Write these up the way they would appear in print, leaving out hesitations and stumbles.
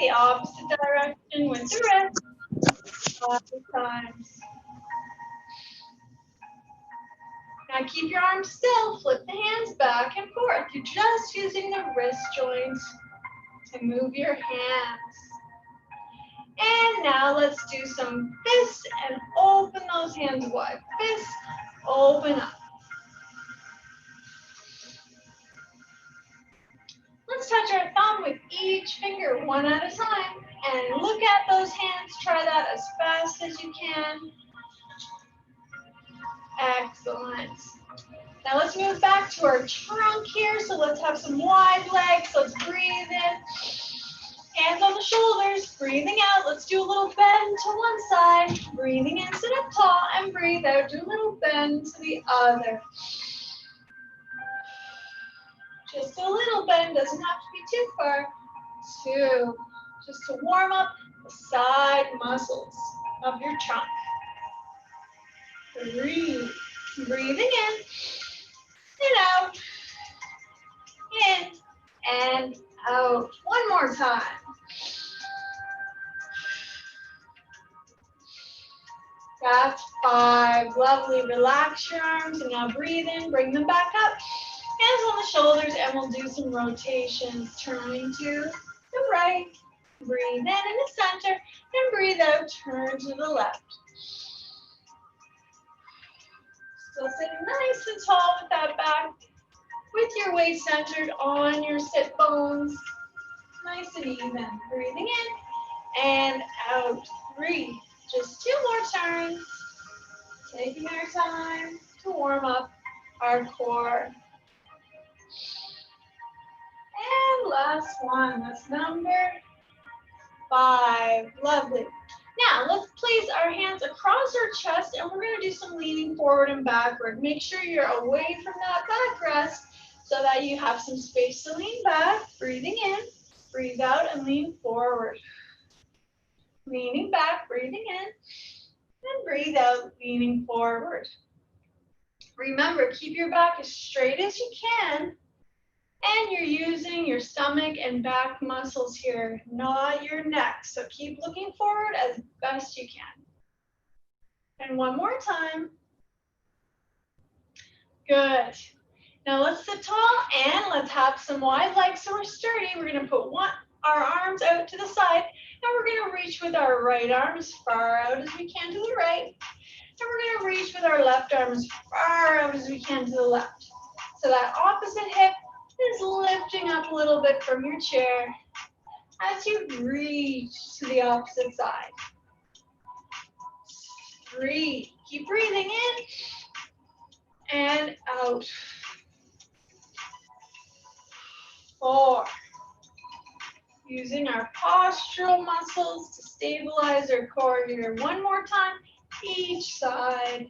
the opposite direction with the wrist. 5 times. Now keep your arms still, flip the hands back and forth. You're just using the wrist joints to move your hands. And now let's do some fists and open those hands wide. Fists, open up. Let's touch our thumb with each finger one at a time. And look at those hands. Try that as fast as you can. Excellent. Now let's move back to our trunk here. So let's have some wide legs. Let's breathe in. Hands on the shoulders. Breathing out. Let's do a little bend to one side. Breathing in, sit up tall, and breathe out. Do a little bend to the other. Just a little bend. Doesn't have to be too far. 2. Just to warm up the side muscles of your trunk. 3. Breathing in and out. In and out. One more time. That's 5. Lovely. Relax your arms and now breathe in. Bring them back up. Hands on the shoulders and we'll do some rotations. Turning to the right. Breathe in the center and breathe out. Turn to the left. So sit nice and tall with that back, with your weight centered on your sit bones. Nice and even. Breathing in and out. 3. Just 2 more turns. Taking our time to warm up our core. And last one. That's number 5. Lovely. Now, let's place our hands across our chest, and we're going to do some leaning forward and backward. Make sure you're away from that backrest so that you have some space to lean back. Breathing in, breathe out, and lean forward. Leaning back, breathing in, and breathe out, leaning forward. Remember, keep your back as straight as you can. And you're using your stomach and back muscles here, not your neck. So keep looking forward as best you can. And one more time. Good. Now let's sit tall and let's have some wide legs so we're sturdy. We're going to put our arms out to the side and we're going to reach with our right arm as far out as we can to the right. And we're going to reach with our left arm as far out as we can to the left. So that opposite hip is lifting up a little bit from your chair as you reach to the opposite side. 3. Keep breathing in and out. 4. Using our postural muscles to stabilize our core here. One more time, each side.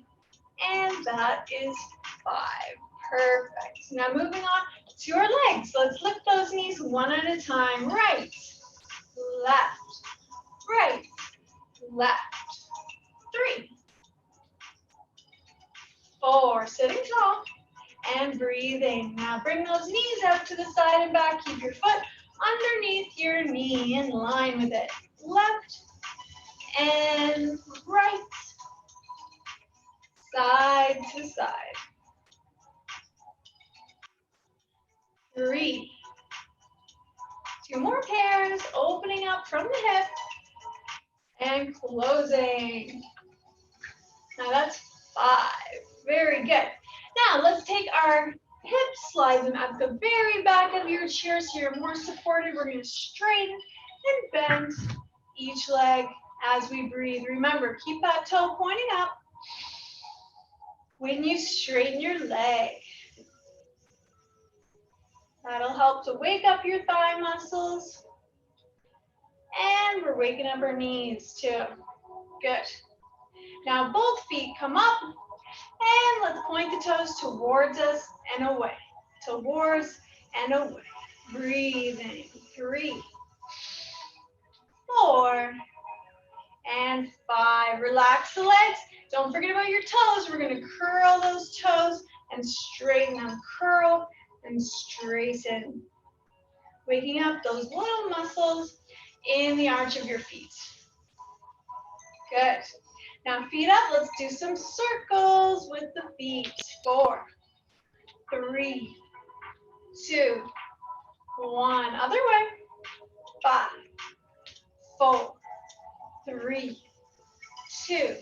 And that is 5. Perfect. Now moving on to our legs. Let's lift those knees one at a time. Right, left, right, left. 3, 4, sitting tall and breathing. Now bring those knees out to the side and back. Keep your foot underneath your knee in line with it. Left and right, side to side. 3. 2 more pairs, opening up from the hip and closing. Now that's 5. Very good. Now let's take our hips, slide them at the very back of your chair so you're more supported. We're going to straighten and bend each leg as we breathe. Remember, keep that toe pointing up when you straighten your leg. That'll help to wake up your thigh muscles. And we're waking up our knees too. Good. Now both feet come up. And let's point the toes towards us and away. Towards and away. Breathing. 3, 4, and 5. Relax the legs. Don't forget about your toes. We're going to curl those toes and straighten them. Curl and straighten. Waking up those little muscles in the arch of your feet. Good. Now feet up, let's do some circles with the feet. 4, 3, 2, 1. Other way. 5, 4, 3, 2,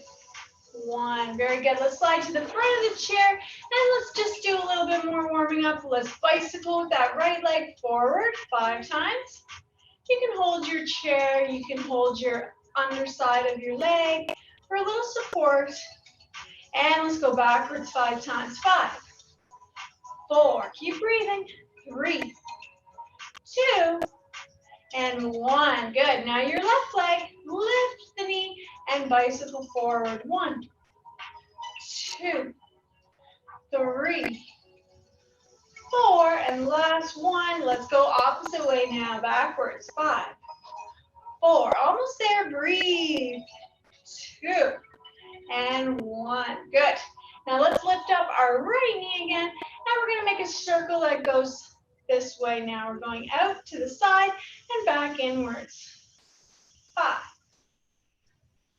1. Very good. Let's slide to the front of the chair and let's just do a little bit more warming up. Let's bicycle with that right leg forward 5 times. You can hold your chair, you can hold your underside of your leg for a little support. And let's go backwards 5 times. 5, 4, keep breathing. 3, 2, and 1. Good. Now your left leg, lift the knee and bicycle forward. 1, 2, 3, 4, and last one. Let's go opposite way now, backwards. 5, 4, almost there. Breathe. 2, and 1. Good. Now let's lift up our right knee again. Now we're going to make a circle that goes this way now. We're going out to the side and back inwards. 5,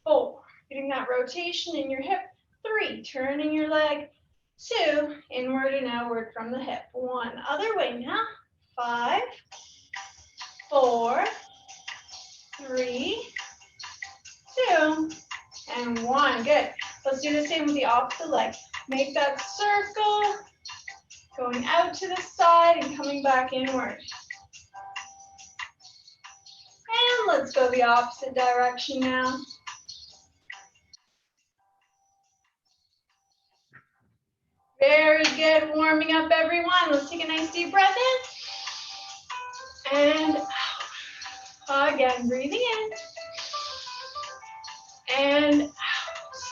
4, getting that rotation in your hip. 3, turning your leg. 2, inward and outward from the hip. 1, other way now. 5, 4, 3, 2, and 1. Good. Let's do the same with the opposite leg. Make that circle, going out to the side and coming back inward. And let's go the opposite direction now. Very good. Warming up, everyone. Let's take a nice deep breath in. And out. Again, breathing in. And out.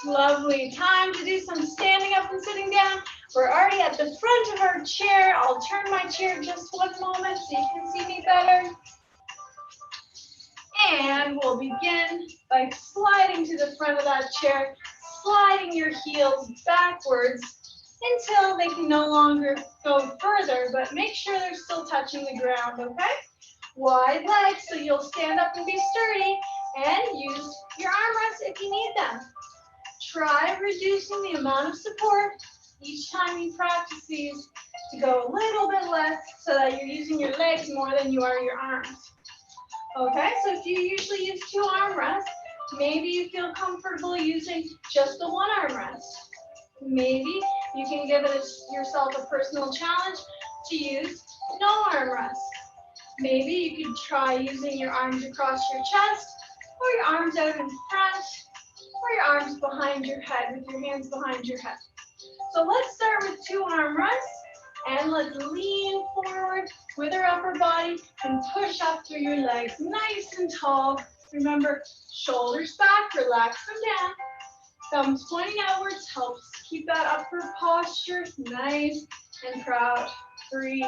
Lovely. Time to do some standing up and sitting down. We're already at the front of our chair. I'll turn my chair just one moment so you can see me better. And we'll begin by sliding to the front of that chair, sliding your heels backwards until they can no longer go further, but make sure they're still touching the ground, okay? Wide legs so you'll stand up and be sturdy, and use your arm rests if you need them. Try reducing the amount of support each time you practice these to go a little bit less so that you're using your legs more than you are your arms. Okay, so if you usually use 2 arm rests, maybe you feel comfortable using just the 1 arm rest. Maybe you can give yourself a personal challenge to use no arm rest. Maybe you could try using your arms across your chest, or your arms out in front, or your arms behind your head with your hands behind your head. So let's start with 2 arm rests, and let's lean forward with our upper body and push up through your legs nice and tall. Remember, shoulders back, relax them down. Thumbs pointing outwards helps keep that upper posture nice and proud. Breathe.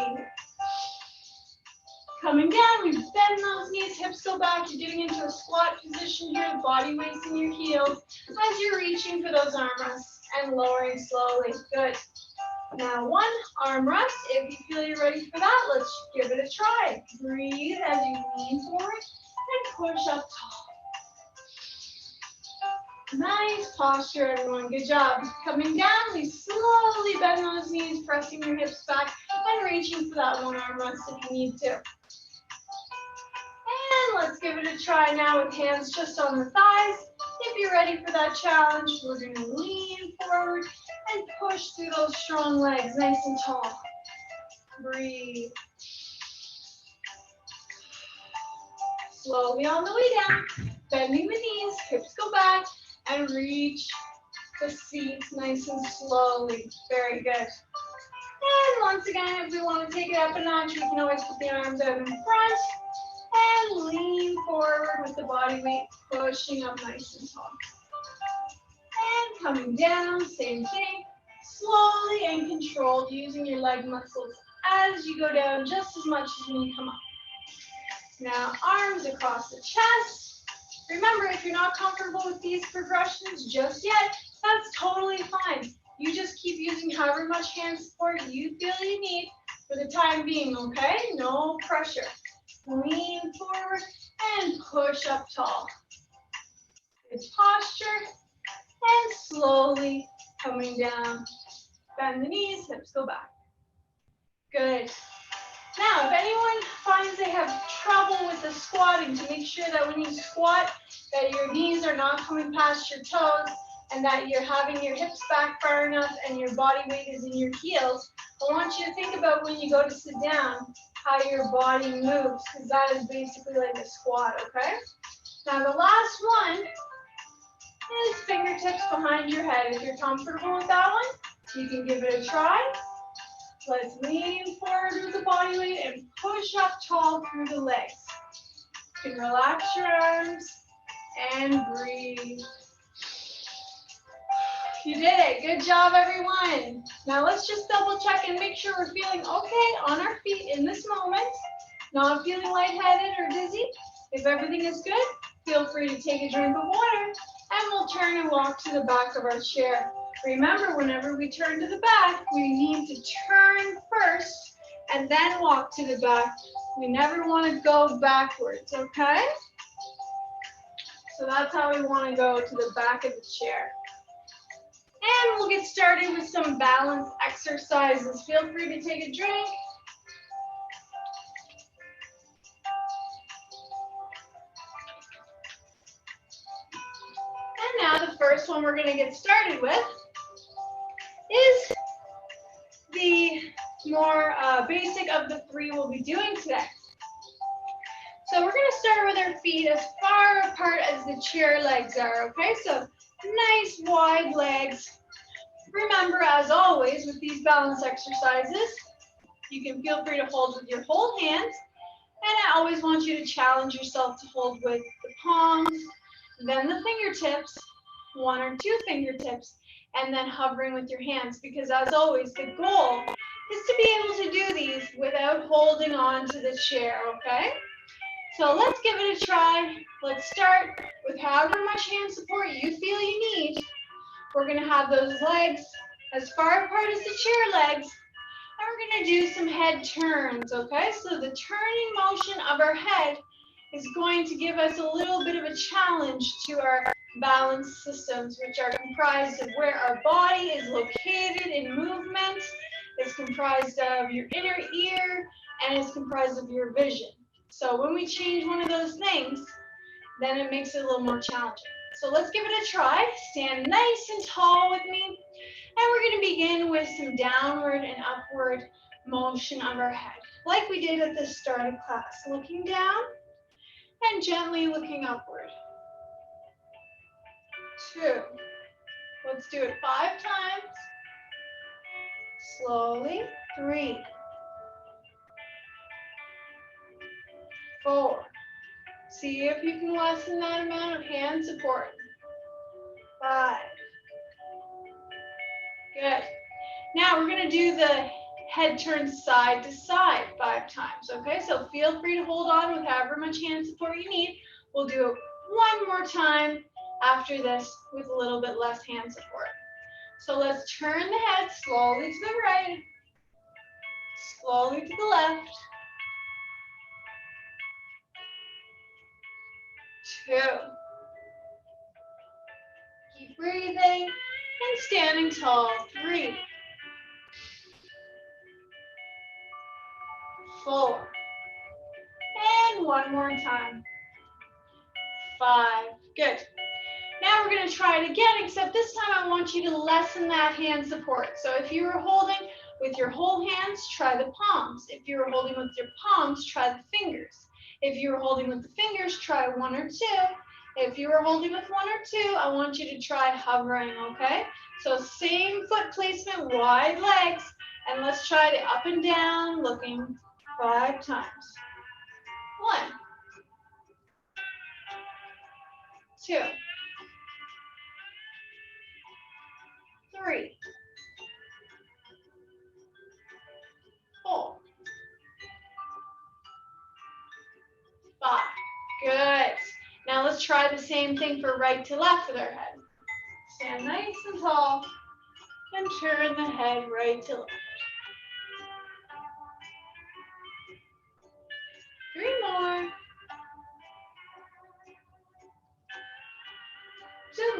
Coming down, we bend those knees, hips go back. You're getting into a squat position here, the body weight's in your heels as you're reaching for those arm rests and lowering slowly. Good. Now 1 arm rest. If you feel you're ready for that, let's give it a try. Breathe as you lean forward and push up tall. Nice posture, everyone. Good job. Coming down, we slowly bend those knees, pressing your hips back and reaching for that 1 arm rest if you need to. And let's give it a try now with hands just on the thighs. If you're ready for that challenge, we're going to lean forward and push through those strong legs, nice and tall. Breathe. Slowly on the way down, bending the knees, hips go back, and reach the seats nice and slowly. Very good. And once again, if we want to take it up a notch, we can always put the arms out in front and lean forward with the body weight pushing up nice and tall. And coming down, same thing, slowly and controlled, using your leg muscles as you go down just as much as when you come up. Now, arms across the chest. Remember, if you're not comfortable with these progressions just yet, that's totally fine. You just keep using however much hand support you feel you need for the time being, okay? No pressure. Lean forward and push. push up tall. Good posture. And slowly coming down. Bend the knees, hips go back. Good. Now, if anyone finds they have trouble with the squatting, to make sure that when you squat, that your knees are not coming past your toes and that you're having your hips back far enough and your body weight is in your heels, I want you to think about when you go to sit down, how your body moves, because that is basically like a squat, okay? Now, the last one is fingertips behind your head. If you're comfortable with that one, you can give it a try. Let's lean forward with the body weight and push up tall through the legs. You can relax your arms and breathe. You did it. Good job, everyone. Now let's just double check and make sure we're feeling okay on our feet in this moment. Not feeling lightheaded or dizzy. If everything is good, feel free to take a drink of water and we'll turn and walk to the back of our chair. Remember, whenever we turn to the back, we need to turn first and then walk to the back. We never want to go backwards, okay? So that's how we want to go to the back of the chair. And we'll get started with some balance exercises. Feel free to take a drink. And now the first one we're going to get started with is the more basic of the three we'll be doing today. So we're going to start with our feet as far apart as the chair legs are, okay? So nice wide legs. Remember, as always, with these balance exercises, you can feel free to hold with your whole hands. And I always want you to challenge yourself to hold with the palms, then the fingertips, 1 or 2 fingertips, and then hovering with your hands, because as always, the goal is to be able to do these without holding on to the chair, okay? So let's give it a try. Let's start with however much hand support you feel you need. We're going to have those legs as far apart as the chair legs, and we're going to do some head turns, okay? So the turning motion of our head is going to give us a little bit of a challenge to our balance systems, which are comprised of where our body is located in movement, is comprised of your inner ear, and is comprised of your vision. So when we change one of those things, then it makes it a little more challenging. So let's give it a try. Stand nice and tall with me. And we're going to begin with some downward and upward motion of our head, like we did at the start of class. Looking down and gently looking upward. 2. Let's do it 5 times. Slowly. 3. 4. See if you can lessen that amount of hand support. 5. Good. Now we're going to do the head turn side to side 5 times, okay? So feel free to hold on with however much hand support you need. We'll do it 1 more time after this with a little bit less hand support. So let's turn the head slowly to the right, slowly to the left. 2. Keep breathing and standing tall. 3. 4. And 1 more time. 5. Good. Now we're going to try it again, except this time I want you to lessen that hand support. So if you were holding with your whole hands, try the palms. If you were holding with your palms, try the fingers. If you were holding with the fingers, try 1 or 2. If you were holding with 1 or 2, I want you to try hovering, okay? So same foot placement, wide legs, and let's try the up and down, looking 5 times. 1. 2. 3. 4. 5. Good. Now let's try the same thing for right to left with our head. Stand nice and tall and turn the head right to left. 3 more.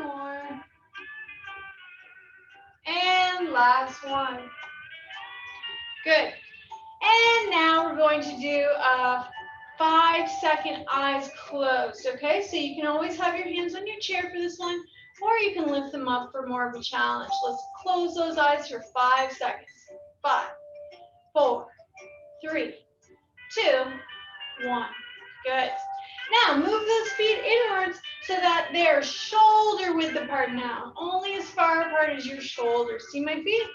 One more. And last one. Good. And now we're going to do a 5-second eyes closed, okay? So you can always have your hands on your chair for this one, or you can lift them up for more of a challenge. Let's close those eyes for 5 seconds. 5, 4, 3, 2, 1. Good. Now move those feet inwards so that they're shoulder width apart now, only as far apart as your shoulders. See my feet?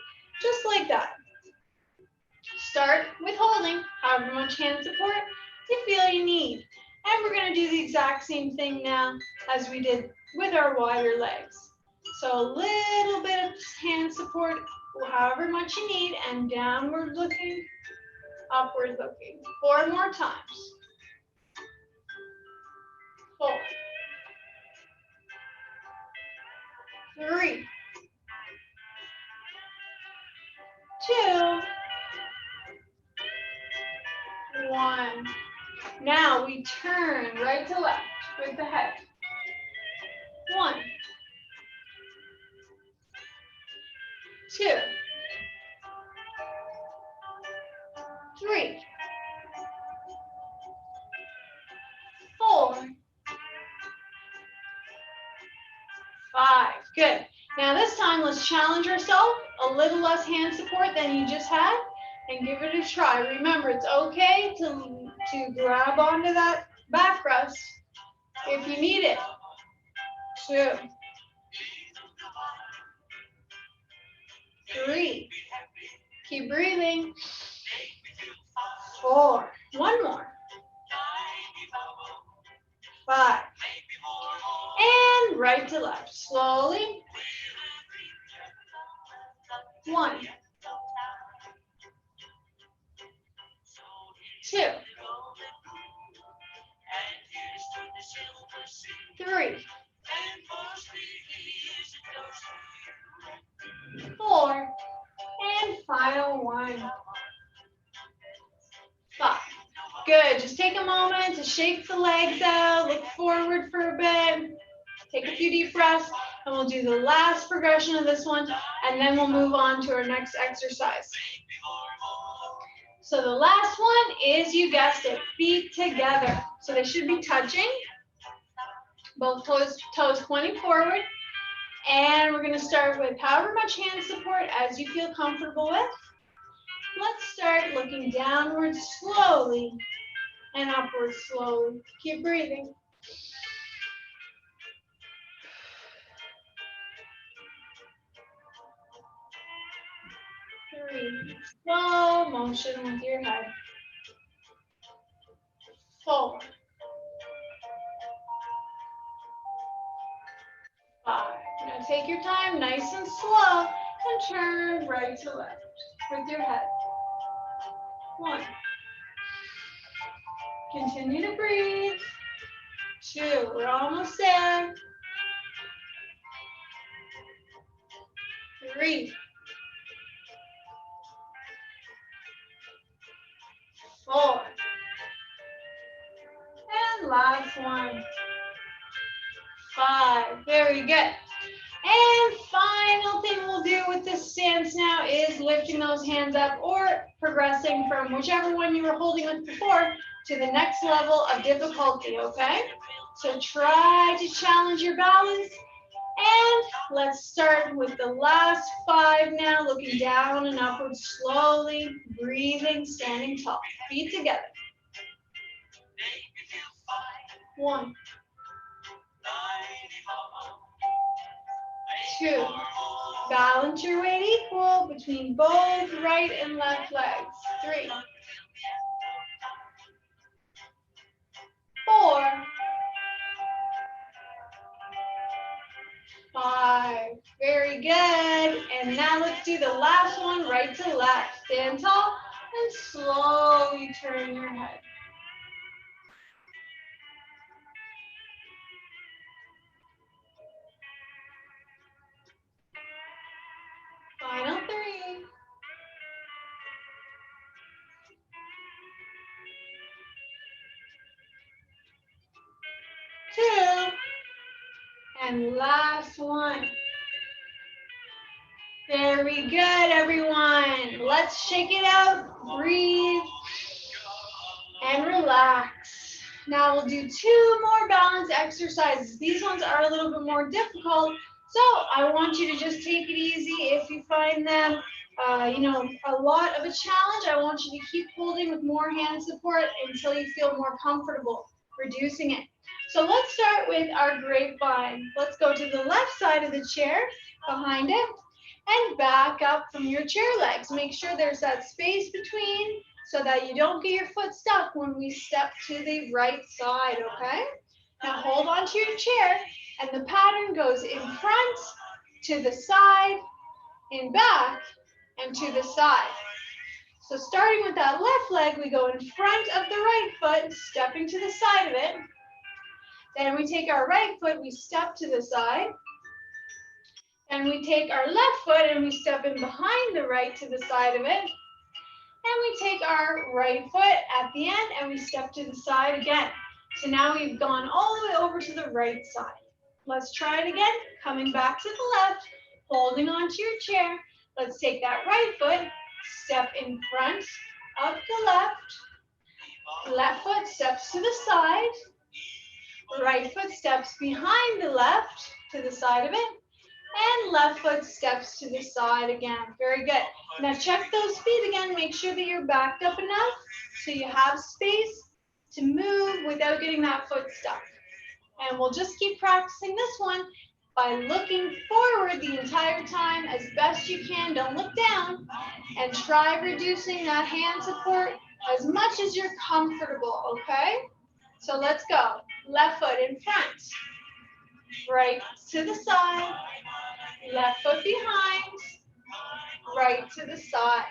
Just like that. Start with holding however much hand support you feel you need. And we're going to do the exact same thing now as we did with our wider legs. So a little bit of hand support, however much you need, and downward looking, upward looking. 4 more times. 4, 3, 2, 1. Now we turn right to left with the head. 1, 2, 3, 4, 5. Good. Now this time let's challenge ourselves. A little less hand support than you just had, and give it a try. Remember, it's okay to grab onto that backrest if you need it. 2, 3. Keep breathing. 4. One more. 5. And right to left. Slowly. 1, 2, 3, 4, and final 1. 5. Good. Just take a moment to shake the legs out, look forward for a bit, take a few deep breaths, and we'll do the last progression of this one, and then we'll move on to our next exercise. So the last one is, you guessed it, feet together. So they should be touching, both toes pointing forward. And we're going to start with however much hand support as you feel comfortable with. Let's start looking downward slowly and upward slowly. Keep breathing. 3. Slow motion with your head. 4. 5. Now take your time, nice and slow, and turn right to left with your head. 1. Continue to breathe. 2. We're almost there. 3. 4. And last one. 5. Very good. And final thing we'll do with this stance now is lifting those hands up, or progressing from whichever one you were holding with before to the next level of difficulty, okay? So try to challenge your balance. And let's start with the last 5 now, looking down and upward slowly, breathing, standing tall. Feet together. 1, 2. Balance your weight equal between both right and left legs. 3, 4, 5. Very good. And now let's do the last one, right to left. Stand tall and slowly turn your head. Final 3. 2. And last one. Very good, everyone. Let's shake it out, breathe, and relax. Now we'll do 2 more balance exercises. These ones are a little bit more difficult, so I want you to just take it easy. If you find them, a lot of a challenge, I want you to keep holding with more hand support until you feel more comfortable reducing it. So let's start with our grapevine. Let's go to the left side of the chair, behind it, and back up from your chair legs. Make sure there's that space between so that you don't get your foot stuck when we step to the right side, okay? Now hold on to your chair, and the pattern goes in front, to the side, in back, and to the side. So starting with that left leg, we go in front of the right foot, stepping to the side of it. Then we take our right foot, we step to the side. And we take our left foot and we step in behind the right to the side of it. And we take our right foot at the end and we step to the side again. So now we've gone all the way over to the right side. Let's try it again. Coming back to the left, holding onto your chair. Let's take that right foot, step in front of the left. Left foot steps to the side. Right foot steps behind the left to the side of it. And left foot steps to the side again. Very good. Now check those feet again. Make sure that you're backed up enough so you have space to move without getting that foot stuck. And we'll just keep practicing this one by looking forward the entire time as best you can. Don't look down. And try reducing that hand support as much as you're comfortable, okay? So let's go. Left foot in front. Right to the side. Left foot behind, right to the side.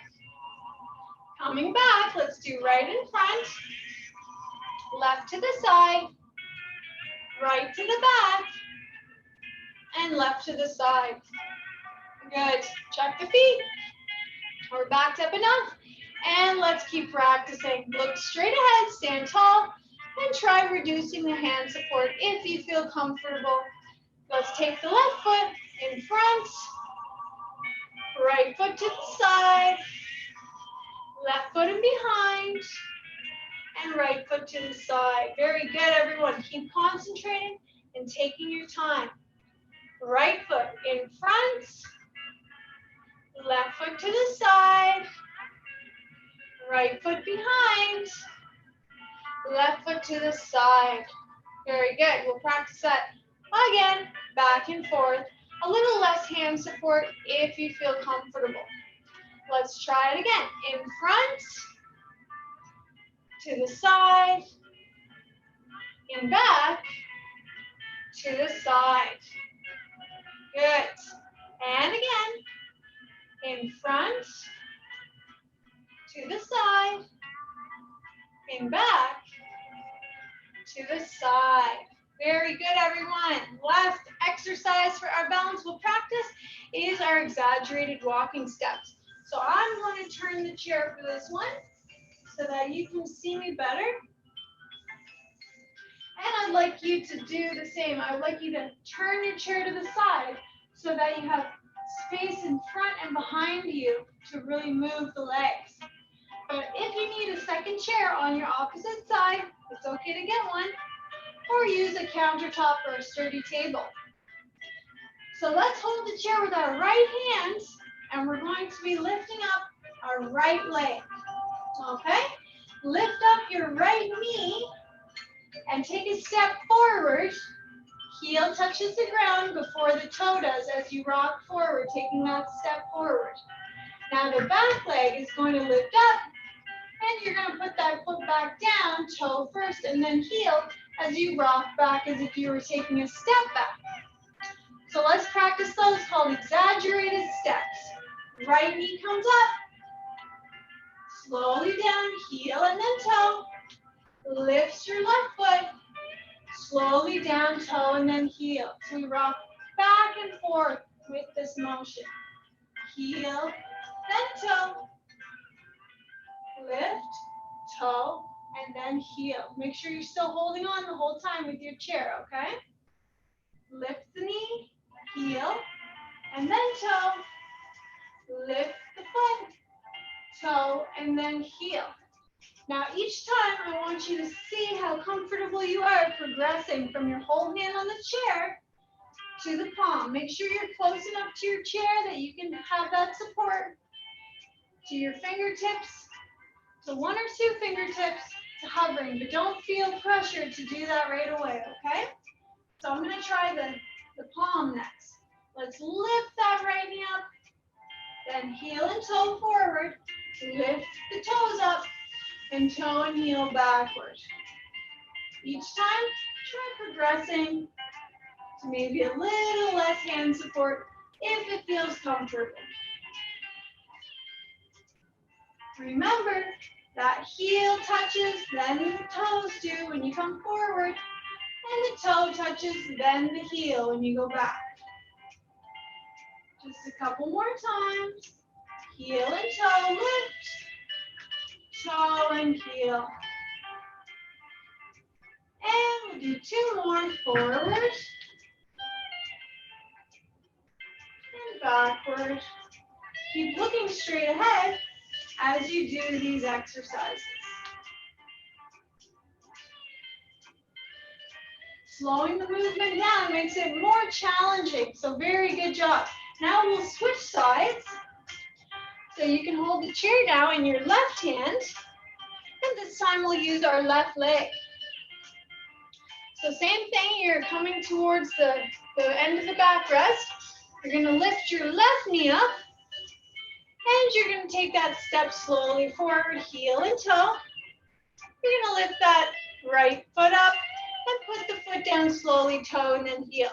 Coming back, let's do right in front, left to the side, right to the back, and left to the side. Good. Check the feet. We're backed up enough. And let's keep practicing. Look straight ahead, stand tall, and try reducing the hand support if you feel comfortable. Let's take the left foot in front, right foot to the side, left foot in behind, and right foot to the side. Very good, everyone. Keep concentrating and taking your time. Right foot in front, left foot to the side, right foot behind, left foot to the side. Very good. We'll practice that again, back and forth. A little less hand support if you feel comfortable. Let's try it again. In front, to the side, in back, to the side. Good. And again. In front, to the side, in back, to the side. Very good, everyone. Last exercise for our balance we'll practice is our exaggerated walking steps. So I'm going to turn the chair for this one so that you can see me better. And I'd like you to do the same. I'd like you to turn your chair to the side so that you have space in front and behind you to really move the legs. But if you need a second chair on your opposite side, it's okay to get one. Or use a countertop or a sturdy table. So let's hold the chair with our right hand, and we're going to be lifting up our right leg. Okay? Lift up your right knee and take a step forward. Heel touches the ground before the toe does as you rock forward, taking that step forward. Now the back leg is going to lift up, and you're going to put that foot back down, toe first, and then heel, as you rock back as if you were taking a step back. So let's practice those called exaggerated steps. Right knee comes up, slowly down, heel and then toe. Lift your left foot, slowly down, toe and then heel. So we rock back and forth with this motion. Heel, then toe. Lift, toe, and then heel. Make sure you're still holding on the whole time with your chair, okay? Lift the knee, heel, and then toe. Lift the foot, toe, and then heel. Now each time I want you to see how comfortable you are progressing from your whole hand on the chair to the palm. Make sure you're close enough to your chair that you can have that support. To your fingertips, to 1 or 2 fingertips, to hovering, but don't feel pressure to do that right away, okay? So I'm gonna try the palm next. Let's lift that right knee up, then heel and toe forward, lift the toes up, and toe and heel backward. Each time, try progressing to maybe a little less hand support if it feels comfortable. Remember, that heel touches, then the toes do when you come forward, and the toe touches, then the heel when you go back. Just a couple more times. Heel and toe, lift, toe and heel. And we'll do 2 more, forward and backward. Keep looking straight ahead as you do these exercises. Slowing the movement down makes it more challenging, so very good job. Now we'll switch sides. So you can hold the chair now in your left hand, and this time we'll use our left leg. So same thing, you're coming towards the end of the backrest. You're gonna lift your left knee up, and you're gonna take that step slowly forward, heel and toe. You're gonna lift that right foot up and put the foot down slowly, toe and then heel.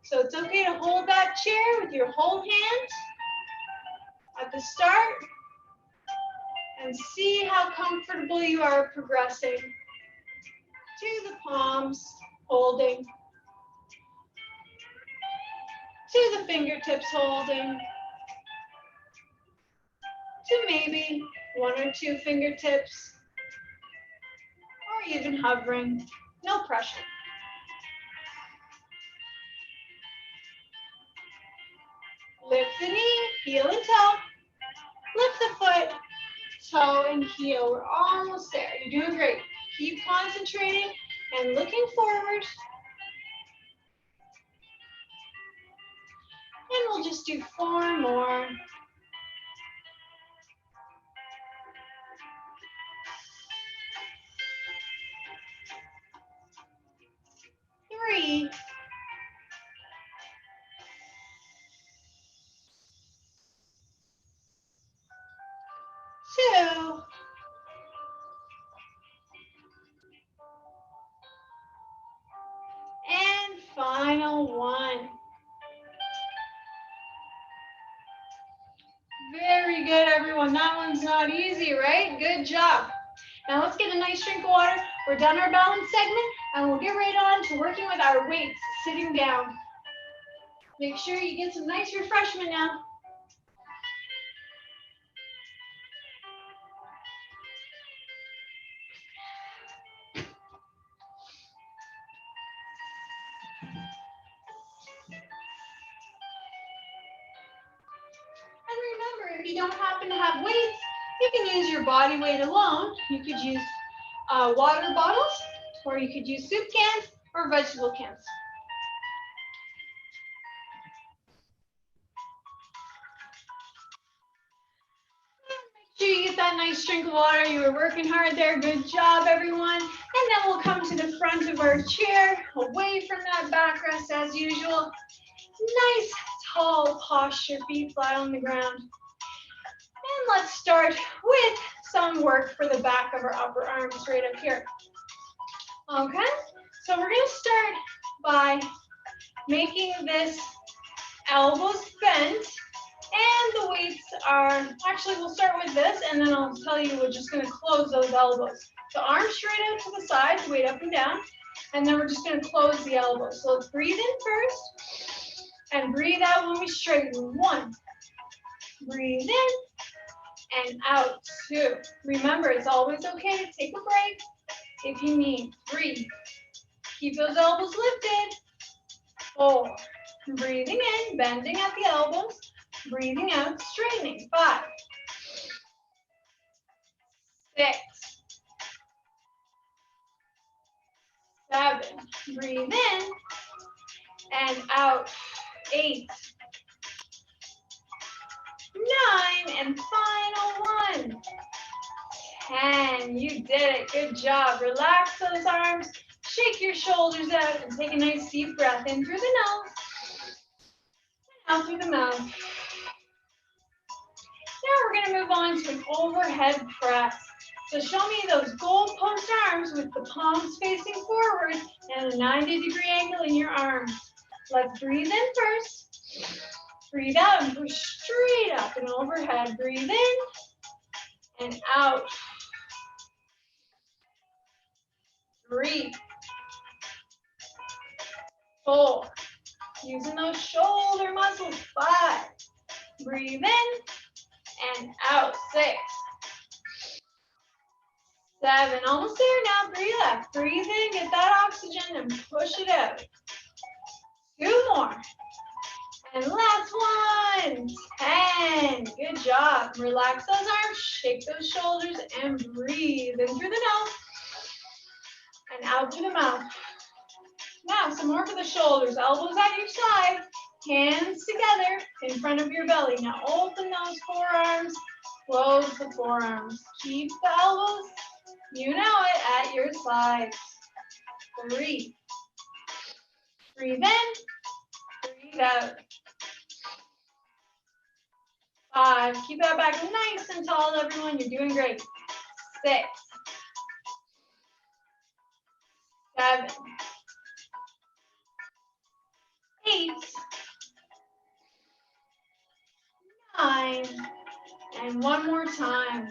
So it's okay to hold that chair with your whole hand at the start and see how comfortable you are progressing to the palms, holding, to the fingertips holding, to maybe 1 or 2 fingertips, or even hovering, no pressure. Lift the knee, heel and toe, lift the foot, toe and heel. We're almost there. You're doing great. Keep concentrating and looking forward. And we'll just do 4 more. 3. Two. And final 1. Very good, everyone. That one's not easy, right? Good job. Now let's get a nice drink of water. We're done our balance segment, and we'll get right on to working with our weights, sitting down. Make sure you get some nice refreshment now. And remember, if you don't happen to have weights, you can use your body weight alone. You could use water bottles, or you could use soup cans or vegetable cans. Make sure you get that nice drink of water. You were working hard there. Good job, everyone. And then we'll come to the front of our chair, away from that backrest as usual. Nice, tall posture, feet flat on the ground. And let's start with some work for the back of our upper arms right up here. Okay, so we're gonna start by making this elbows bent, and the weights are, actually we'll start with this, and then I'll tell you we're just gonna close those elbows. The arms straight out to the side, weight up and down, and then we're just gonna close the elbows. So let's breathe in first, and breathe out when we straighten. 1, breathe in, and out. 2. Remember, it's always okay to take a break if you need. 3. Keep those elbows lifted. 4. Breathing in, bending at the elbows. Breathing out, straightening. 5. 6. 7. Breathe in and out. 8. 9. And final 1. 10. You did it. Good job. Relax those arms. Shake your shoulders out and take a nice deep breath in through the nose and out through the mouth. Now we're going to move on to an overhead press. So show me those goalpost arms with the palms facing forward and a 90-degree angle in your arms. Let's breathe in first. Breathe out and push straight up and overhead. Breathe in and out. 3. 4. Using those shoulder muscles. 5. Breathe in and out. 6. 7. Almost there now. 3 left. Breathe in, get that oxygen, and push it out. 2 more. And last one. 10. Good job. Relax those arms, shake those shoulders, and breathe in through the nose and out through the mouth. Now, some more for the shoulders. Elbows at your side, hands together in front of your belly. Now, open those forearms, close the forearms. Keep the elbows, you know it, at your sides. 3. Breathe in, breathe out. 5. Keep that back nice and tall, everyone. You're doing great. 6. 7. 8. 9. And one more time.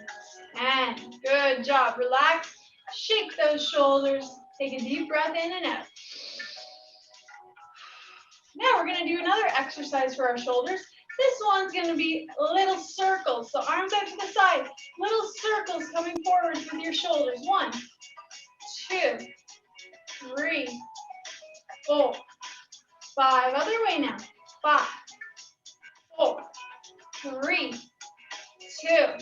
10. Good job. Relax. Shake those shoulders. Take a deep breath in and out. Now we're going to do another exercise for our shoulders. This one's going to be little circles. So arms out to the side. Little circles coming forward with your shoulders. 1, 2, 3, 4, 5. Other way now. 5, 4, 3, 2,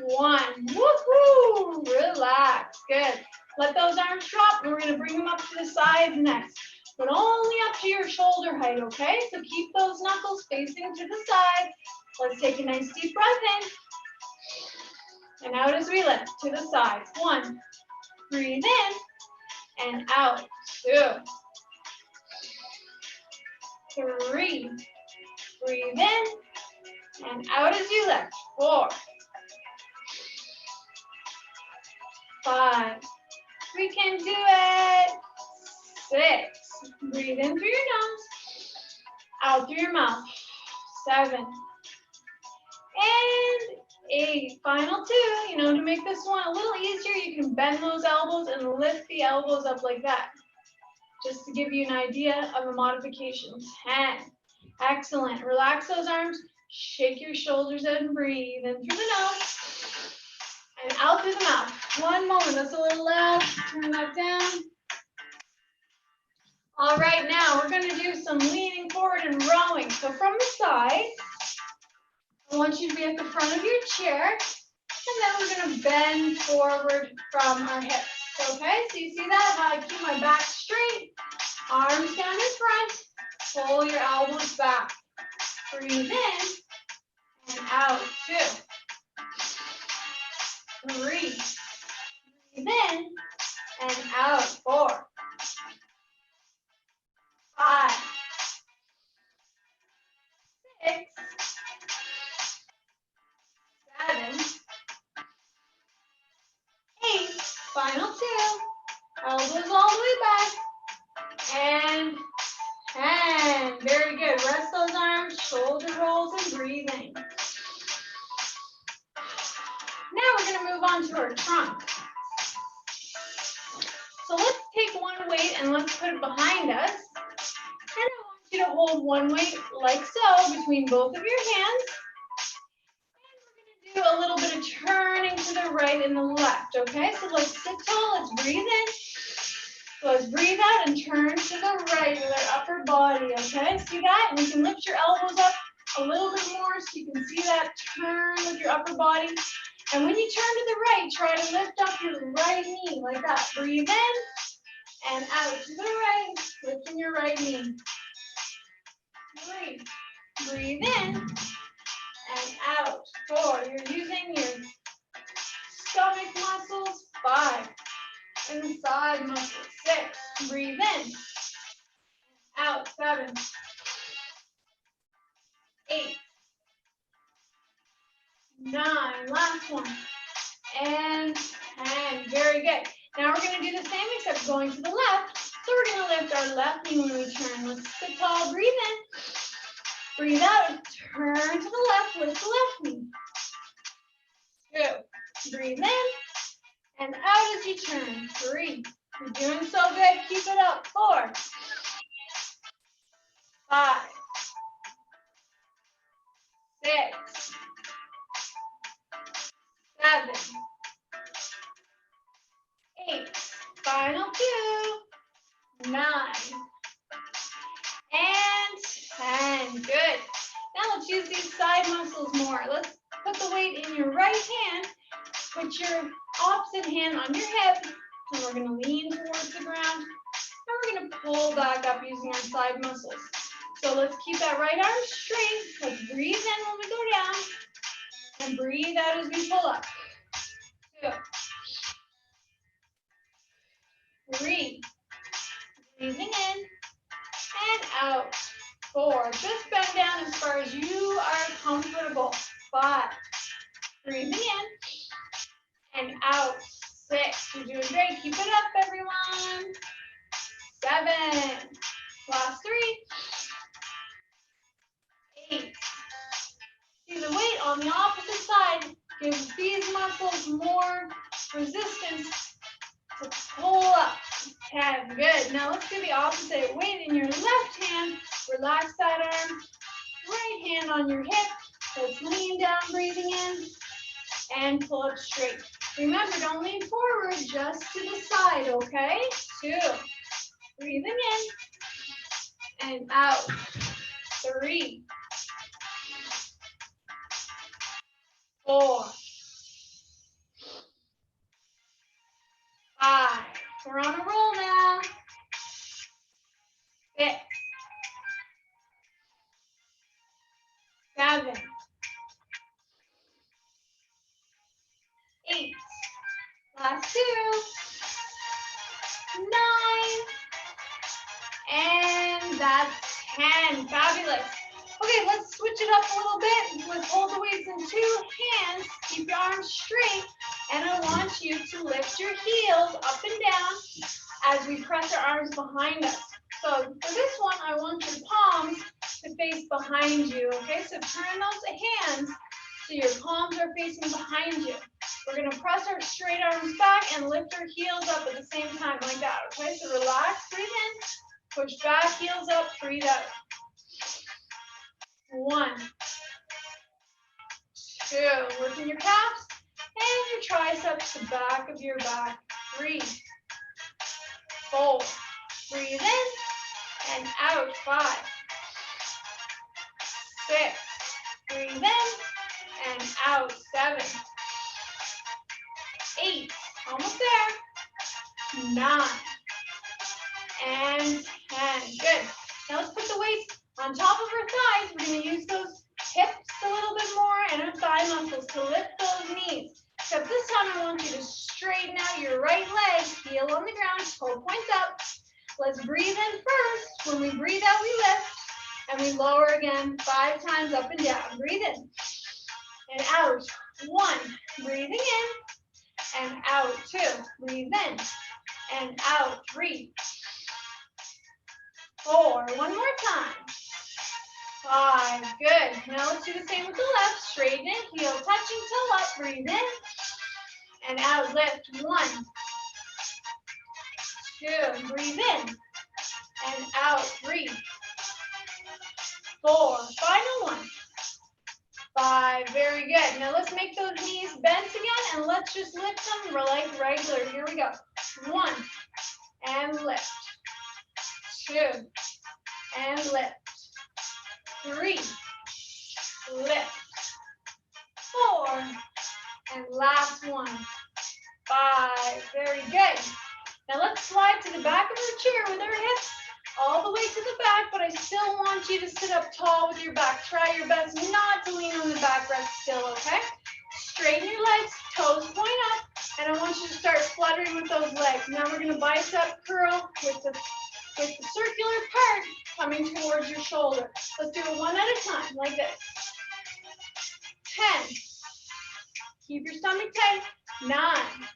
1. Woohoo! Relax. Good. Let those arms drop, and we're going to bring them up to the sides next. But only up to your shoulder height, okay? So keep those knuckles facing to the side. Let's take a nice deep breath in. And out as we lift to the sides. 1. Breathe in and out. 2. 3. Breathe in and out as you lift. 4. 5. We can do it. 6. Breathe in through your nose, out through your mouth. 7. And 8. Final 2. You know, to make this one a little easier, you can bend those elbows and lift the elbows up like that. Just to give you an idea of the modification. 10. Excellent. Relax those arms, shake your shoulders out and breathe in through the nose and out through the mouth. One moment. That's a little loud. Turn that down. All right, now we're going to do some leaning forward and rowing. So from the side, I want you to be at the front of your chair, and then we're going to bend forward from our hips. Okay, so you see that? How I keep my back straight, arms down in front, pull your elbows back. Breathe in and out. 2. 3. Breathe in and out. 4. 5. 6. 7. 8. Final 2. Elbows all the way back. And 10. Very good. Rest those arms, shoulder rolls, and breathing. Now we're going to move on to our trunk. So let's take one weight and let's put it behind us. And I want you to hold one weight like so between both of your hands. And we're going to do a little bit of turning to the right and the left, okay? So let's sit tall, let's breathe in. So let's breathe out and turn to the right with our upper upper body, okay? See that? And you can lift your elbows up a little bit more so you can see that turn with your upper body. And when you turn to the right, try to lift up your right knee like that. Breathe in and out to the right, lifting your right knee. 3. Breathe in and out. 4. You're using your stomach muscles. 5. Inside muscles. 6. Breathe in. Out. 7. 8. 9. Last one. And 10. Very good. Now we're going to do the same except going to the left. So we're going to lift our left knee when we turn. Let's sit tall. Breathe in. Breathe out. Turn to the left. Lift the left knee. 2. Breathe in and out as you turn. 3. You're doing so good. Keep it up. 4. 5. 6. 7. 8. Final 2. 9. And 10. Good. Now let's use these side muscles more. Let's put the weight in your right hand. Put your opposite hand on your hip. And we're going to lean towards the ground. And we're going to pull back up using our side muscles. So let's keep that right arm straight. Let's breathe in when we go down. And breathe out as we pull up. 2. 3. Breathing in and out. 4. Just bend down as far as you are comfortable. 5. Breathing in and out. 6. You're doing great. Keep it up, everyone. 7. Last 3. 8. See, the weight on the opposite side gives these muscles more resistance to pull up. 10. Good. Now let's do the opposite. Weight in your left hand. Relax that arm. Right hand on your hip. Let's lean down, breathing in, and pull up straight. Remember, don't lean forward, just to the side, okay? 2. Breathing in and out. 3. 4. 5. We're on a roll now. 6. 7. 8. Last 2. 9. And that's 10. Fabulous. Okay, let's switch it up a little bit. Let's hold the weights in 2 hands. Keep your arms straight. And I want you to lift your heels up and down as we press our arms behind us. So for this one, I want your palms to face behind you. Okay, so turn those hands so your palms are facing behind you. We're going to press our straight arms back and lift our heels up at the same time like that. Okay, so relax, breathe in, push back, heels up, breathe out. 1, 2, working your calves and your triceps, the back of your back. 3, 4, breathe in and out. 5, 6, breathe in and out. 7, 8, almost there. 9 and 10. Good. Now let's put the weights on top of our thighs. We're going to use those hips a little bit more and our thigh muscles to lift those knees. Except this time I want you to straighten out your right leg, heel on the ground, toe points up. Let's breathe in first. When we breathe out, we lift. And we lower again 5 times up and down. Breathe in and out. 1, breathing in and out. 2, breathe in and out. 3, 4, one more time. 5, good. Now let's do the same with the left. Straighten it, heel touching, toe up. Breathe in and out. Lift. 1, 2, breathe in and out. 3, 4, final one. 5, very good. Now let's make those knees bent again and let's just lift them like regular. Here we go. 1 and lift. 2, and lift. 3, lift. 4, and last one. 5, very good. Now let's slide to the back of our chair with our hips all the way to the back, but I still want you to sit up tall with your back. Try your best not to lean on the backrest still, okay? Straighten your legs, toes point up, and I want you to start fluttering with those legs. Now we're going to bicep curl with the circular part coming towards your shoulder. Let's do it one at a time, like this. 10. Keep your stomach tight. 9.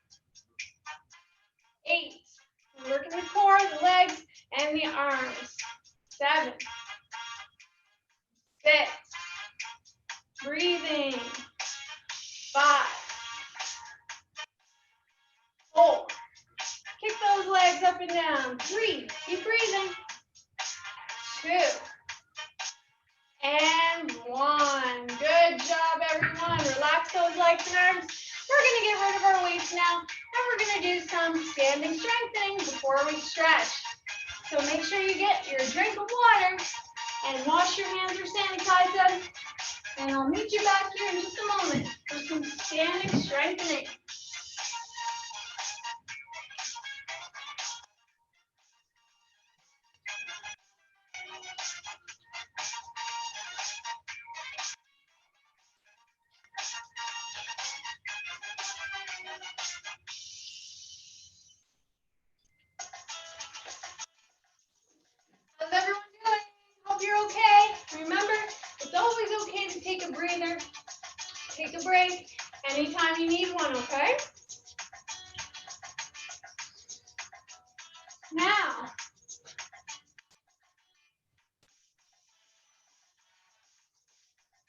8. Working the core, the legs, and the arms. 7. 6. Breathing. 5. 4. Kick those legs up and down. 3. Keep breathing. 2. And 1. Good job, everyone. Relax those legs and arms. We're going to get rid of our weights now, and we're going to do some standing strengthening before we stretch. So make sure you get your drink of water and wash your hands or sanitize them. And I'll meet you back here in just a moment for some standing strengthening. How's everyone doing? Hope you're okay. Remember, it's always okay to take a breather, take a break anytime you need one, okay? Now,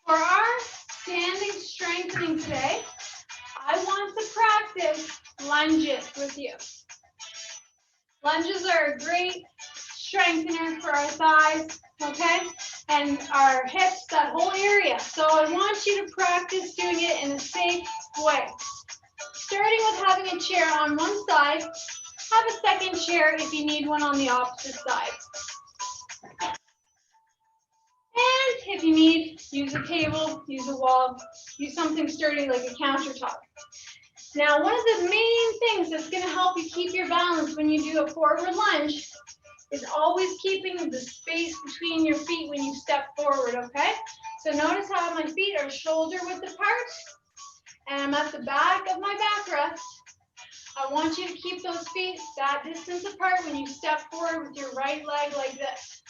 for our standing strengthening today, I want to practice lunges with you. Lunges are a great strengthener for our thighs, okay? And our hips, that whole area. So I want you to practice doing it in a safe way. Starting with having a chair on one side, have a second chair if you need one on the opposite side. And if you need, use a table, use a wall, use something sturdy like a countertop. Now, one of the main things that's going to help you keep your balance when you do a forward lunge is always keeping the space between your feet when you step forward, okay? So notice how my feet are shoulder width apart, and I'm at the back of my backrest. I want you to keep those feet that distance apart when you step forward with your right leg like this.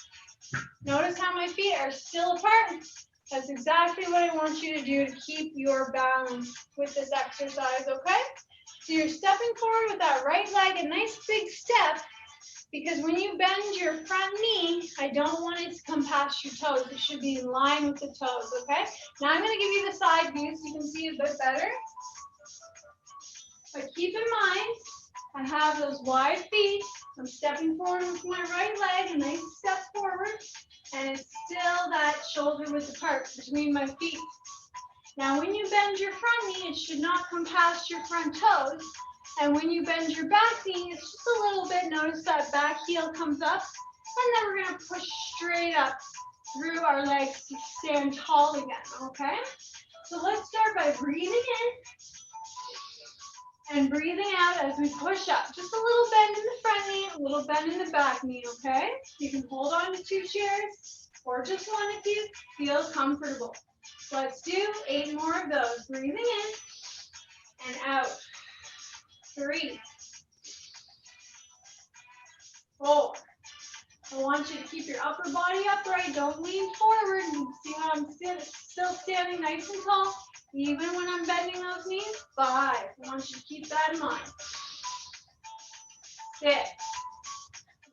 Notice how my feet are still apart. That's exactly what I want you to do to keep your balance with this exercise, okay? So you're stepping forward with that right leg, a nice big step, because when you bend your front knee, I don't want it to come past your toes. It should be in line with the toes, okay? Now I'm going to give you the side view so you can see a bit better. But keep in mind, I have those wide feet. I'm stepping forward with my right leg, a nice step forward, and it's still that shoulder width apart between my feet. Now, when you bend your front knee, it should not come past your front toes. And when you bend your back knee, it's just a little bit. Notice that back heel comes up, and then we're going to push straight up through our legs to stand tall again, okay? So let's start by breathing in and breathing out as we push up. Just a little bend in the front knee, a little bend in the back knee, okay? You can hold on to 2 chairs or just one if you feel comfortable. Let's do 8 more of those. Breathing in and out. 3, 4. I want you to keep your upper body upright. Don't lean forward. You see how I'm still standing nice and tall, even when I'm bending those knees. 5. I want you to keep that in mind. 6.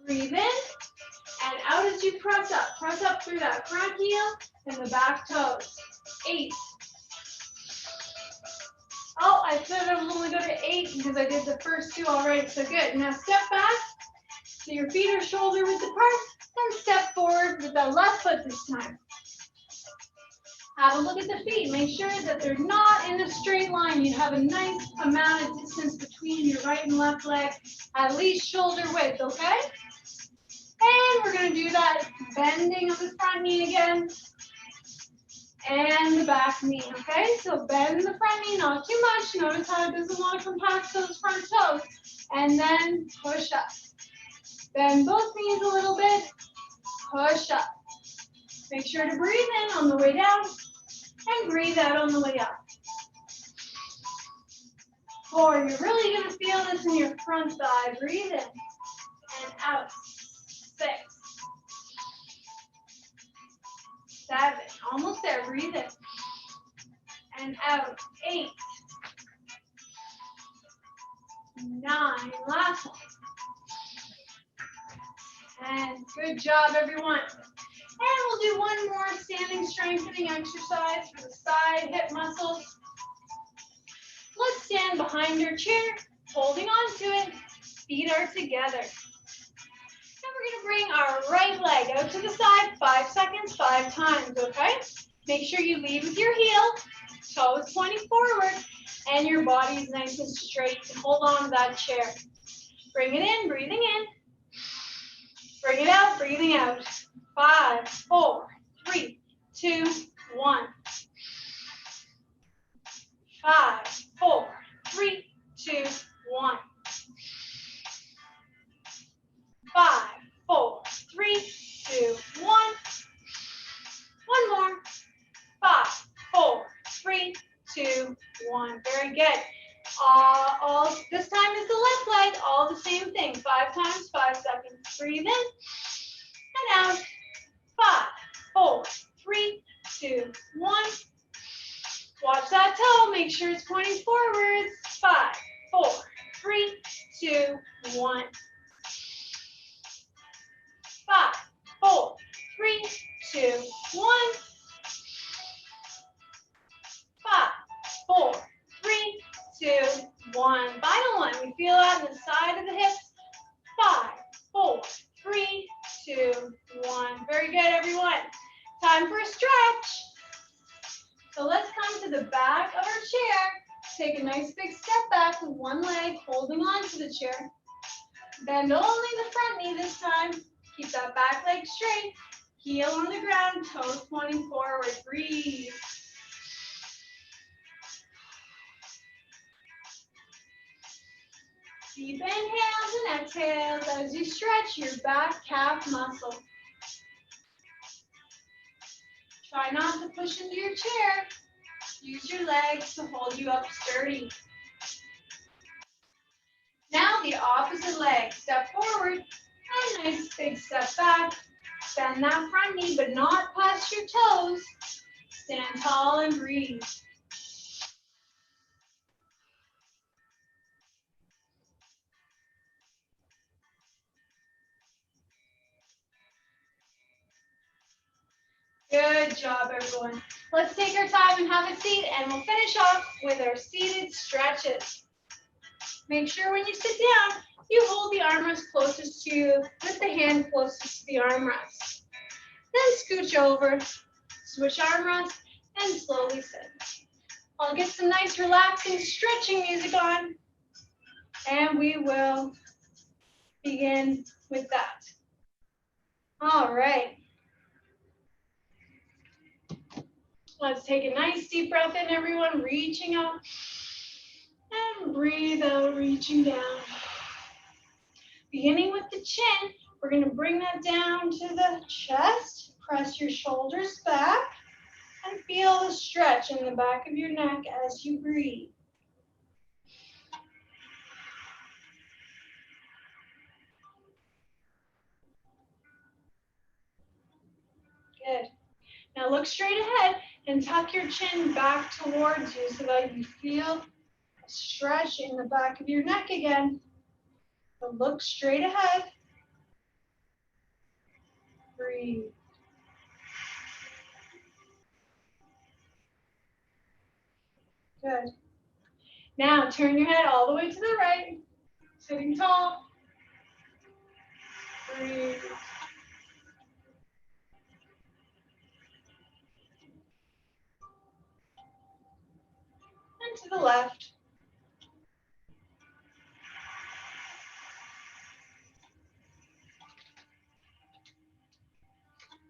Breathe in and out as you press up. Press up through that front heel and the back toes. 8. Oh, I said I was only going to 8 because I did the first 2 already. So good. Now step back. So your feet are shoulder width apart. And step forward with the left foot this time. Have a look at the feet. Make sure that they're not in a straight line. You have a nice amount of distance between your right and left leg, at least shoulder width, okay? And we're going to do that bending of the front knee again. And the back knee, okay? So bend the front knee, not too much. Notice how it doesn't want to compact those front toes. And then push up. Bend both knees a little bit. Push up. Make sure to breathe in on the way down and breathe out on the way up. 4, you're really going to feel this in your front thigh. Breathe in and out. 6, 7, almost there. Breathe in and out. 8, 9, last one. And good job, everyone. And we'll do one more standing strengthening exercise for the side hip muscles. Let's stand behind your chair, holding on to it. Feet are together. And we're going to bring our right leg out to the side, 5 seconds, 5 times, okay? Make sure you lead with your heel, toes pointing forward, and your body is nice and straight. Hold on to that chair. Bring it in, breathing in. Bring it out, breathing out. 5, 4, 3, 2, 1. 5, 4, 3, 2, 1. 5, 4, 3, 2, 1. One more. 5, 4, 3, 2, 1. Very good. This time is the left leg. All the same thing. 5 times, 5 seconds. Breathe in and out. 5, 4, 3, 2, 1. Watch that toe. Make sure it's pointing forwards. 5, 4, 3, 2, 1. 5, 4, 3, 2, 1. 5, 4, 3, 2, 1. Final one. We feel that in the side of the hips. 5, 4, 3, 2, 1. Very good, everyone. Time for a stretch. So let's come to the back of our chair. Take a nice big step back with one leg holding on to the chair. Bend only the front knee this time. Keep that back leg straight. Heel on the ground, toes pointing forward. Breathe. Deep inhales and exhales as you stretch your back calf muscle. Try not to push into your chair. Use your legs to hold you up sturdy. Now the opposite leg. Step forward and nice big step back. Bend that front knee, but not past your toes. Stand tall and breathe. Good job, everyone. Let's take our time and have a seat, and we'll finish off with our seated stretches. Make sure when you sit down, you hold the armrest closest to you with the hand closest to the armrest. Then scooch over, switch armrest, and slowly sit. I'll get some nice relaxing stretching music on, and we will begin with that. All right. Let's take a nice deep breath in, everyone, reaching up, and breathe out, reaching down. Beginning with the chin, we're going to bring that down to the chest. Press your shoulders back and feel the stretch in the back of your neck as you breathe. Good. Now look straight ahead and tuck your chin back towards you so that you feel a stretch in the back of your neck again. So look straight ahead. Breathe. Good. Now turn your head all the way to the right, sitting tall. Breathe. And to the left.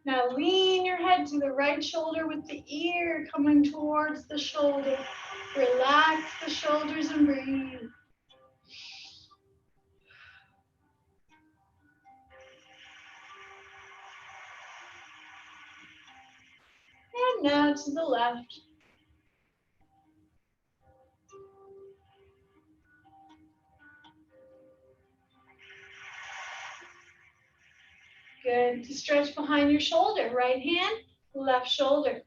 Now lean your head to the right shoulder with the ear coming towards the shoulder. Relax the shoulders and breathe. And now to the left. Good. To stretch behind your shoulder. Right hand, left shoulder.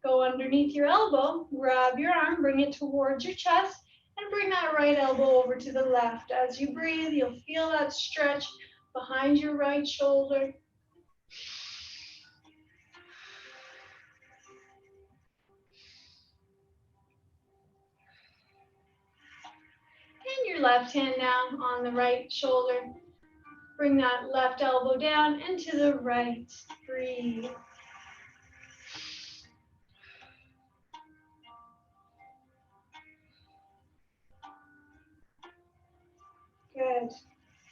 Go underneath your elbow, grab your arm, bring it towards your chest, and bring that right elbow over to the left. As you breathe, you'll feel that stretch behind your right shoulder. And your left hand now on the right shoulder. Bring that left elbow down and to the right. Breathe. Good.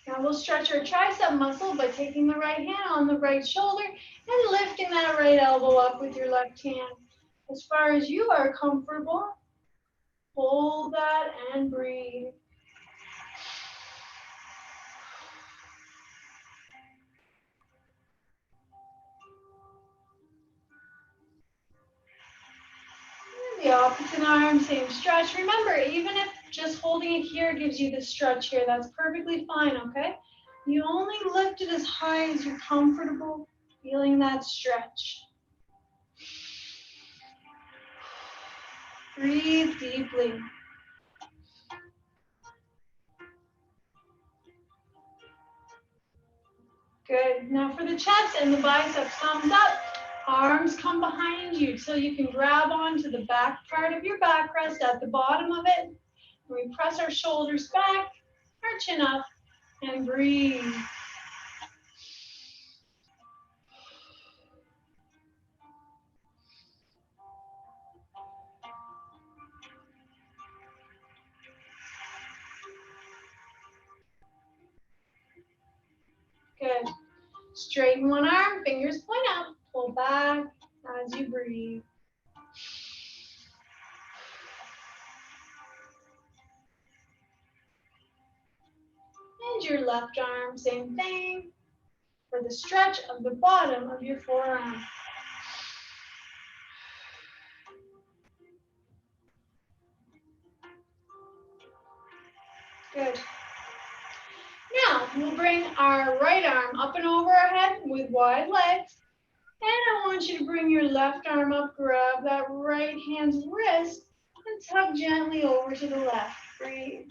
Now we'll stretch our tricep muscle by taking the right hand on the right shoulder and lifting that right elbow up with your left hand. As far as you are comfortable, hold that and breathe. And the opposite arm, same stretch. Remember, even if just holding it here gives you the stretch here, that's perfectly fine, okay? You only lift it as high as you're comfortable, feeling that stretch. Breathe deeply. Good. Now for the chest and the biceps, thumbs up. Arms come behind you till you can grab onto the back part of your back rest at the bottom of it. We press our shoulders back, our chin up, and breathe. Good. Straighten one arm, fingers point out, pull back as you breathe. And your left arm, same thing, for the stretch of the bottom of your forearm. Good. Now, we'll bring our right arm up and over our head with wide legs. And I want you to bring your left arm up, grab that right hand's wrist, and tug gently over to the left. Breathe.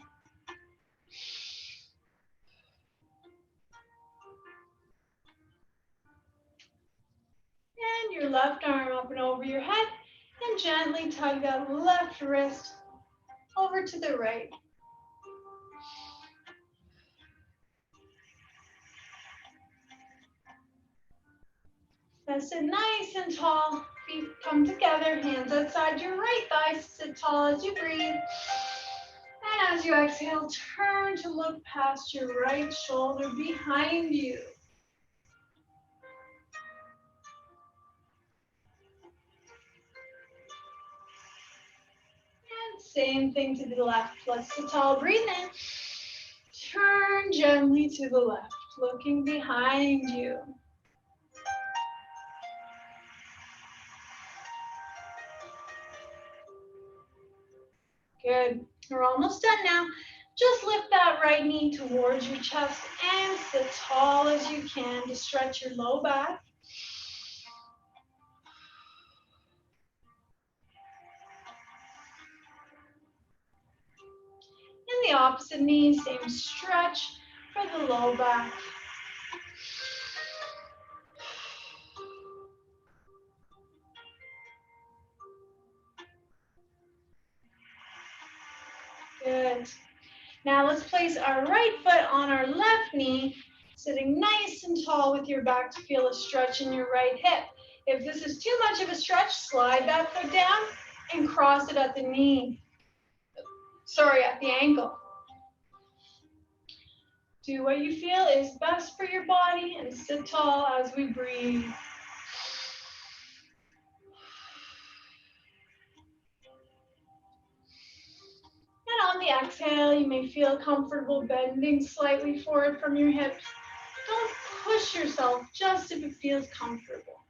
And your left arm up and over your head, and gently tug that left wrist over to the right. Now sit nice and tall, feet come together, hands outside your right thigh, sit tall as you breathe. And as you exhale, turn to look past your right shoulder behind you. And same thing to the left. Let's sit tall, breathe in. Turn gently to the left, looking behind you. Good. We're almost done now. Just lift that right knee towards your chest and sit tall as you can to stretch your low back. And the opposite knee, same stretch for the low back. Good. Now let's place our right foot on our left knee, sitting nice and tall with your back to feel a stretch in your right hip. If this is too much of a stretch, slide that foot down and cross it at the knee. At the ankle. Do what you feel is best for your body and sit tall as we breathe. On the exhale, you may feel comfortable bending slightly forward from your hips. Don't push yourself, just if it feels comfortable.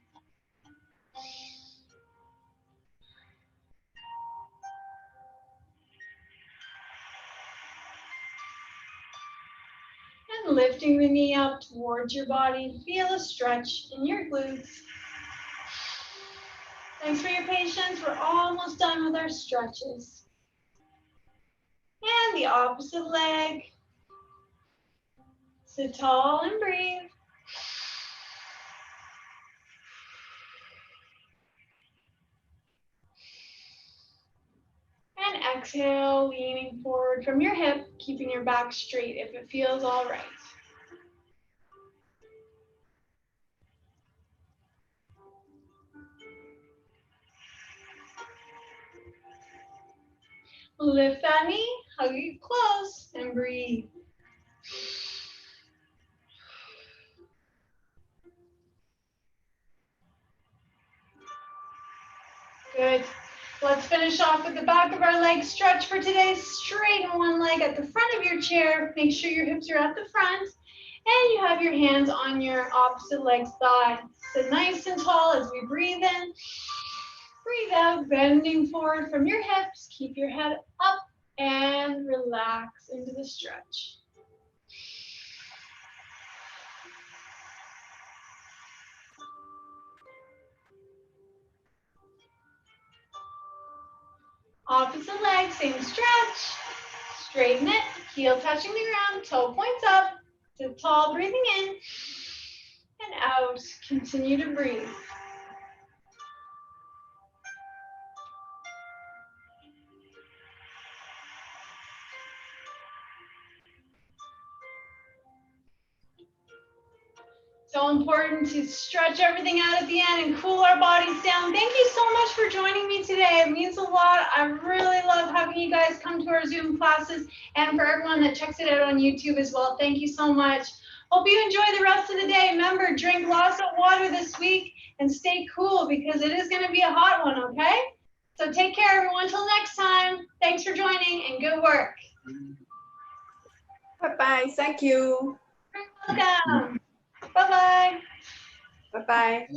And lifting the knee up towards your body, feel a stretch in your glutes. Thanks for your patience. We're almost done with our stretches. And the opposite leg. Sit tall and breathe. And exhale, leaning forward from your hip, keeping your back straight if it feels all right. Lift that knee, hug it close, and breathe. Good. Let's finish off with the back of our leg stretch for today. Straighten one leg at the front of your chair. Make sure your hips are at the front. And you have your hands on your opposite leg's thigh. Sit nice and tall as we breathe in. Breathe out, bending forward from your hips. Keep your head up and relax into the stretch. Opposite leg, same stretch. Straighten it, heel touching the ground, toe points up. Sit tall, breathing in and out. Continue to breathe. So important to stretch everything out at the end and cool our bodies down. Thank you so much for joining me today. It means a lot. I really love having you guys come to our Zoom classes, and for everyone that checks it out on YouTube as well. Thank you so much. Hope you enjoy the rest of the day. Remember, drink lots of water this week and stay cool because it is going to be a hot one, okay? So take care, everyone. Until next time. Thanks for joining and good work. Bye-bye. Thank you. You're welcome. Bye-bye. Bye-bye.